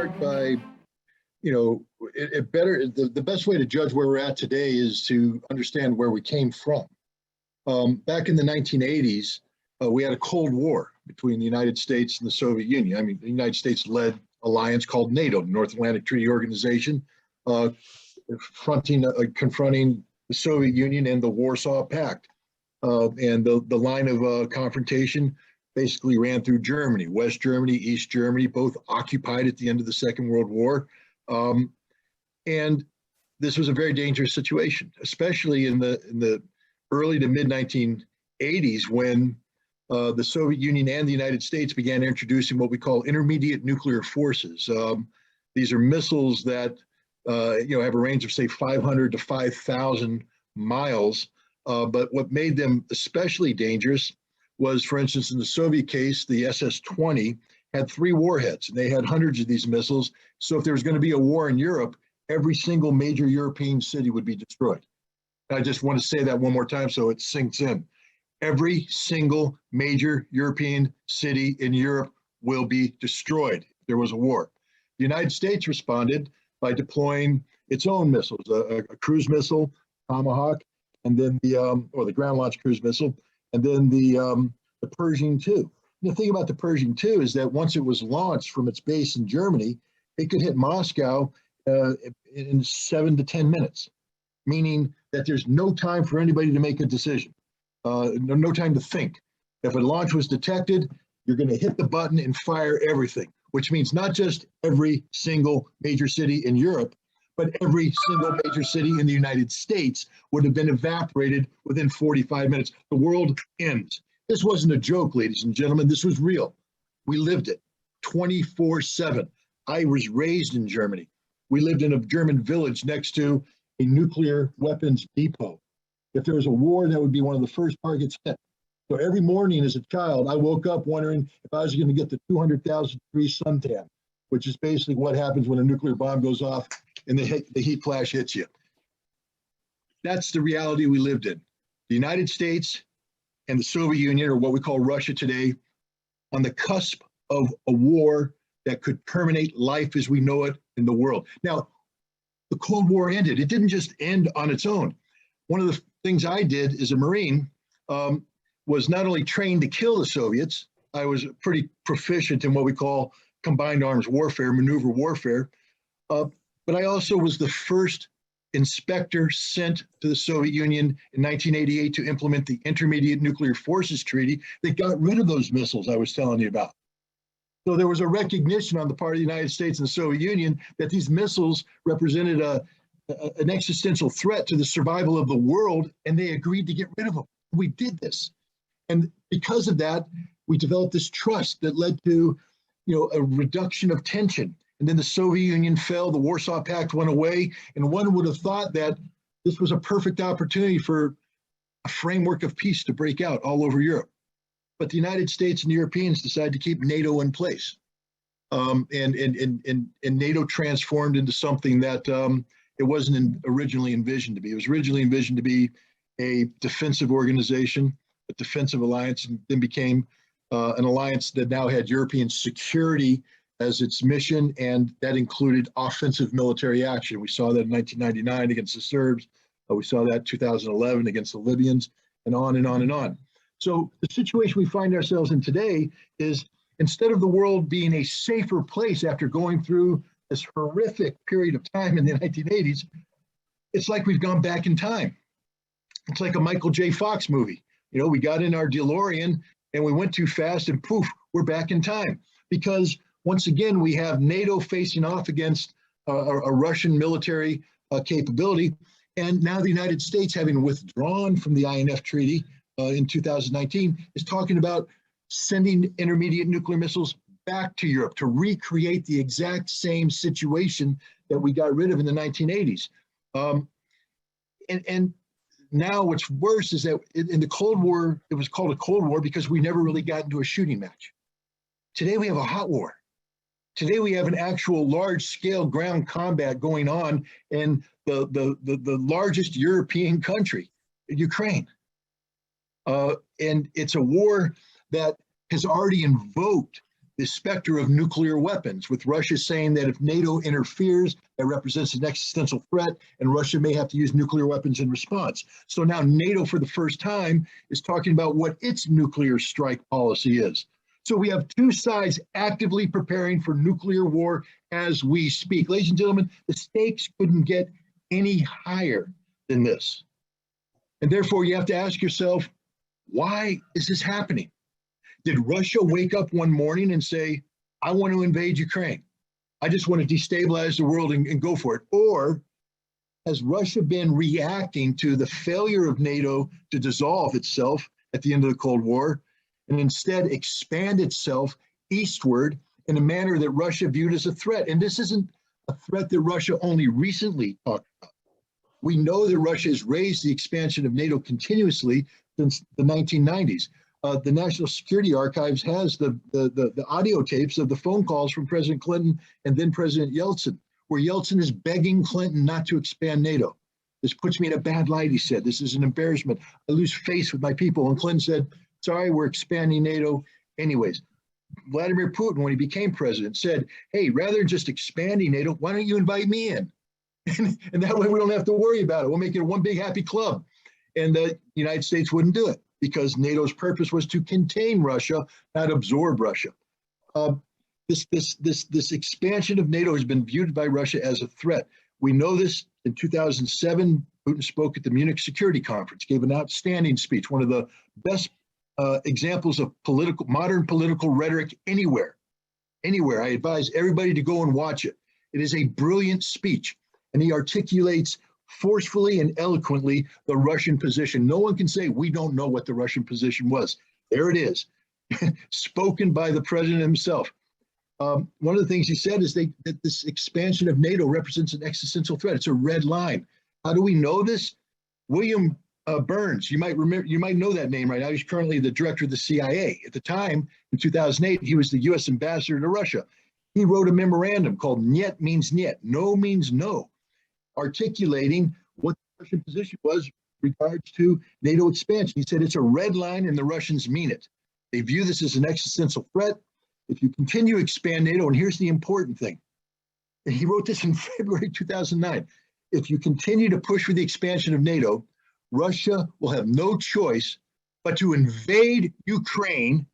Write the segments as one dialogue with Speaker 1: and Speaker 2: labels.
Speaker 1: start by, the best way to judge where we're at today is to understand where we came from. Back in the 1980s, we had a Cold War between the United States and the Soviet Union. I mean, the United States led alliance called NATO, the North Atlantic Treaty Organization, confronting the Soviet Union and the Warsaw Pact. And the line of confrontation basically ran through Germany, West Germany, East Germany, both occupied at the end of the Second World War. And this was a very dangerous situation, especially in the early to mid 1980s when the Soviet Union and the United States began introducing what we call intermediate nuclear forces. These are missiles that have a range of, say, 500 to 5,000 miles. But what made them especially dangerous was, for instance, in the Soviet case, the SS-20 had 3 warheads, and they had hundreds of these missiles. So if there was going to be a war in Europe, every single major European city would be destroyed. I just want to say that one more time so it sinks in. Every single major European city in Europe will be destroyed if there was a war. The United States responded by deploying its own missiles, a cruise missile, Tomahawk, and then the ground-launched cruise missile, and then the Pershing II. The thing about the Pershing II is that once it was launched from its base in Germany, it could hit Moscow in 7 to 10 minutes, meaning that there's no time for anybody to make a decision, no time to think. If a launch was detected, you're going to hit the button and fire everything, which means not just every single major city in Europe, but every single major city in the United States would have been evaporated within 45 minutes. The world ends. This wasn't a joke, ladies and gentlemen. This was real. We lived it 24/7. I was raised in Germany. We lived in a German village next to a nuclear weapons depot. If there was a war, that would be one of the first targets hit. So every morning as a child, I woke up wondering if I was going to get the 200,000 degree suntan, which is basically what happens when a nuclear bomb goes off and the heat flash hits you. That's the reality we lived in. The United States and the Soviet Union, or what we call Russia today, on the cusp of a war that could terminate life as we know it in the world. Now, the Cold War ended. It didn't just end on its own. One of the things I did as a Marine was not only trained to kill the Soviets, I was pretty proficient in what we call combined arms warfare, maneuver warfare, but I also was the first inspector sent to the Soviet Union in 1988 to implement the Intermediate Nuclear Forces Treaty that got rid of those missiles I was telling you about. So there was a recognition on the part of the United States and the Soviet Union that these missiles represented an existential threat to the survival of the world, and they agreed to get rid of them. We did this. And because of that, we developed this trust that led to a reduction of tension. And then the Soviet Union fell, the Warsaw Pact went away, and one would have thought that this was a perfect opportunity for a framework of peace to break out all over Europe. But the United States and the Europeans decided to keep NATO in place. And NATO transformed into something that it wasn't originally envisioned to be. It was originally envisioned to be a defensive organization, a defensive alliance, and then became an alliance that now had European security as its mission, and that included offensive military action. We saw that in 1999 against the Serbs. We saw that in 2011 against the Libyans, and on and on and on. So the situation we find ourselves in today is, instead of the world being a safer place after going through this horrific period of time in the 1980s, it's like we've gone back in time. It's like a Michael J. Fox movie. We got in our DeLorean and we went too fast and poof, we're back in time. Because once again, we have NATO facing off against a Russian military capability. And now the United States, having withdrawn from the INF Treaty in 2019, is talking about sending intermediate nuclear missiles back to Europe to recreate the exact same situation that we got rid of in the 1980s. And now what's worse is that in the Cold War, it was called a Cold War because we never really got into a shooting match. Today we have a hot war. Today we have an actual large-scale ground combat going on in the largest European country, Ukraine. And it's a war that has already invoked the specter of nuclear weapons, with Russia saying that if NATO interferes, that represents an existential threat, and Russia may have to use nuclear weapons in response. So now NATO, for the first time, is talking about what its nuclear strike policy is. So we have two sides actively preparing for nuclear war as we speak. Ladies and gentlemen, the stakes couldn't get any higher than this. And therefore, you have to ask yourself, why is this happening? Did Russia wake up one morning and say, I want to invade Ukraine? I just want to destabilize the world and go for it. Or has Russia been reacting to the failure of NATO to dissolve itself at the end of the Cold War and instead expand itself eastward in a manner that Russia viewed as a threat? And this isn't a threat that Russia only recently talked about. We know that Russia has raised the expansion of NATO continuously since the 1990s. The National Security Archives has the audio tapes of the phone calls from President Clinton and then President Yeltsin, where Yeltsin is begging Clinton not to expand NATO. This puts me in a bad light, he said. This is an embarrassment. I lose face with my people. And Clinton said, sorry, we're expanding NATO anyways. Vladimir Putin, when he became president, said, hey, rather than just expanding NATO, why don't you invite me in? And that way we don't have to worry about it. We'll make it one big happy club. And the United States wouldn't do it, because NATO's purpose was to contain Russia, not absorb Russia. This expansion of NATO has been viewed by Russia as a threat. We know this. In 2007, Putin spoke at the Munich Security Conference, gave an outstanding speech, one of the best examples of modern political rhetoric anywhere. I advise everybody to go and watch it. It is a brilliant speech, and he articulates forcefully and eloquently the Russian position. No one can say we don't know what the Russian position was. There it is, spoken by the president himself. One of the things he said is that this expansion of NATO represents an existential threat. It's a red line. How do we know this? William Burns, you might know that name right now. He's currently the director of the CIA. At the time, in 2008, he was the U.S. ambassador to Russia. He wrote a memorandum called "Niet means Niet," no means no, articulating what the Russian position was in regards to NATO expansion. He said it's a red line and the Russians mean it. They view this as an existential threat. If you continue to expand NATO, and here's the important thing, and he wrote this in February 2009, if you continue to push for the expansion of NATO, Russia will have no choice but to invade Ukraine,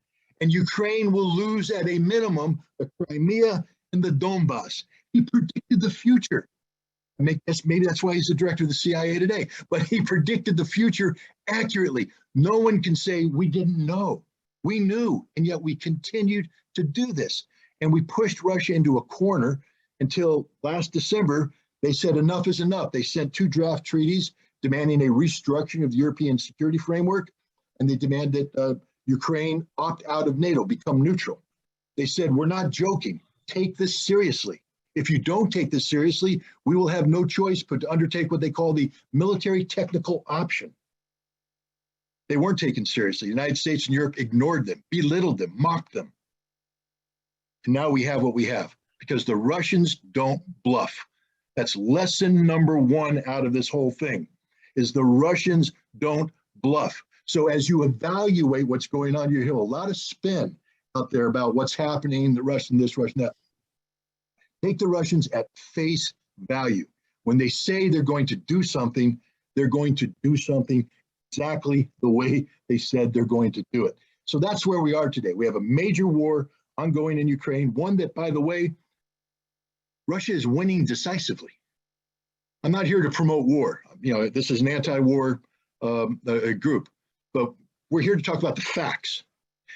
Speaker 1: and Ukraine will lose at a minimum the Crimea and the Donbass. He predicted the future. Maybe that's why he's the director of the CIA today, but he predicted the future accurately. No one can say we didn't know. We knew, and yet we continued to do this. And we pushed Russia into a corner until last December. They said enough is enough. They sent 2 draft treaties demanding a restructuring of the European security framework, and they demanded Ukraine opt out of NATO, become neutral. They said, we're not joking. Take this seriously. If you don't take this seriously, we will have no choice but to undertake what they call the military technical option. They weren't taken seriously. The United States and Europe ignored them, belittled them, mocked them. And now we have what we have, because the Russians don't bluff. That's lesson number 1 out of this whole thing, is the Russians don't bluff. So as you evaluate what's going on, you hear a lot of spin out there about what's happening, the Russian this, Russian that. Take the Russians at face value. When they say they're going to do something, they're going to do something exactly the way they said they're going to do it. So that's where we are today. We have a major war ongoing in Ukraine, one that, by the way, Russia is winning decisively. I'm not here to promote war. This is an anti-war group, but we're here to talk about the facts.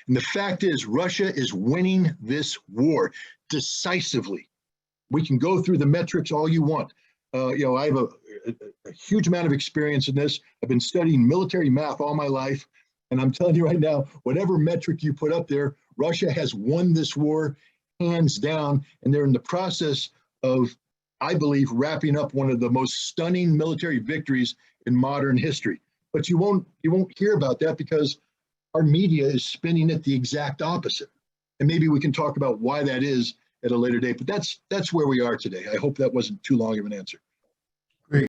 Speaker 1: And the fact is, Russia is winning this war decisively. We can go through the metrics all you want. I have a huge amount of experience in this. I've been studying military math all my life. And I'm telling you right now, whatever metric you put up there, Russia has won this war hands down. And they're in the process of, I believe, wrapping up one of the most stunning military victories in modern history. But you won't hear about that because our media is spinning it the exact opposite. And maybe we can talk about why that is at a later date, but that's where we are today. I hope that wasn't too long of an answer.